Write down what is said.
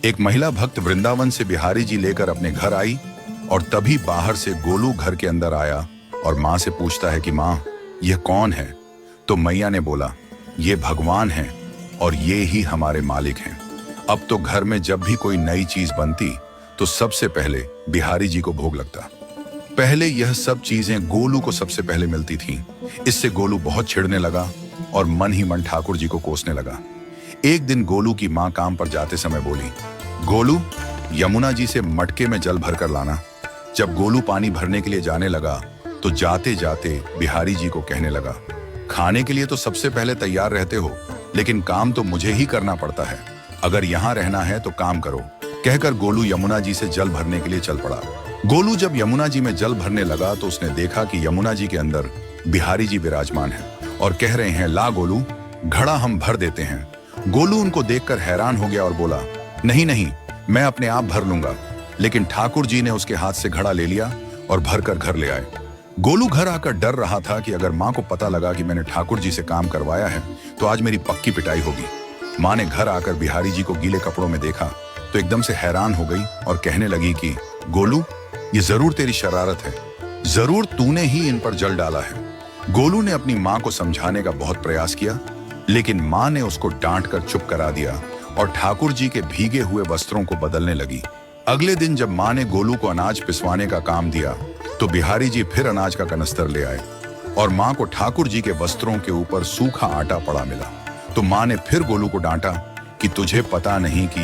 एक महिला भक्त वृंदावन से बिहारी जी लेकर अपने घर आई और तभी बाहर से गोलू घर के अंदर आया और माँ से पूछता है कि माँ, यह कौन है? तो मैया ने बोला, ये भगवान हैं और ये ही हमारे मालिक हैं। अब तो घर में जब भी कोई नई चीज बनती तो सबसे पहले बिहारी जी को भोग लगता। पहले यह सब चीजें गोलू को सबसे पहले मिलती थीं। इससे गोलू बहुत चिढ़ने लगा और मन ही मन ठाकुर जी को कोसने लगा। एक दिन गोलू की माँ काम पर जाते समय बोली, गोलू, यमुना जी से मटके में जल भर कर लाना। जब गोलू पानी भरने के लिए जाने लगा तो जाते जाते बिहारी जी को कहने लगा, खाने के लिए तो सबसे पहले तैयार रहते हो, लेकिन काम तो मुझे ही करना पड़ता है। अगर यहाँ रहना है तो काम करो। कहकर गोलू यमुना जी से जल भरने के लिए चल पड़ा। गोलू जब यमुना जी में जल भरने लगा तो उसने देखा कि यमुना जी के अंदर बिहारी जी विराजमान हैं और कह रहे हैं, ला गोलू, घड़ा हम भर देते हैं। गोलू उनको देखकर हैरान हो गया और बोला, नहीं नहीं, मैं अपने आप भर लूंगा। लेकिन ठाकुर जी ने उसके हाथ से घड़ा ले लिया और भरकर घर ले आए। गोलू घर आकर डर रहा था कि अगर माँ को पता लगा कि मैंने ठाकुर जी से काम करवाया है तो आज मेरी पक्की पिटाई होगी। माँ ने घर आकर बिहारी जी को गीले कपड़ों में देखा तो एकदम से हैरान हो गई और कहने लगी कि गोलू, ये जरूर तेरी शरारत है, जरूर तूने ही इन पर जल डाला है। गोलू ने अपनी माँ को समझाने का बहुत प्रयास किया, लेकिन माँ ने उसको डांट कर चुप करा दिया और ठाकुर जी के भीगे हुए वस्त्रों को बदलने लगी। अगले दिन जब माँ ने गोलू को अनाज पिसवाने का काम दिया तो बिहारी जी फिर अनाज का कनस्तर ले आए और माँ को ठाकुर जी के वस्त्रों के ऊपर सूखा आटा पड़ा मिला। तो माँ ने फिर गोलू को डांटा कि तुझे पता नहीं कि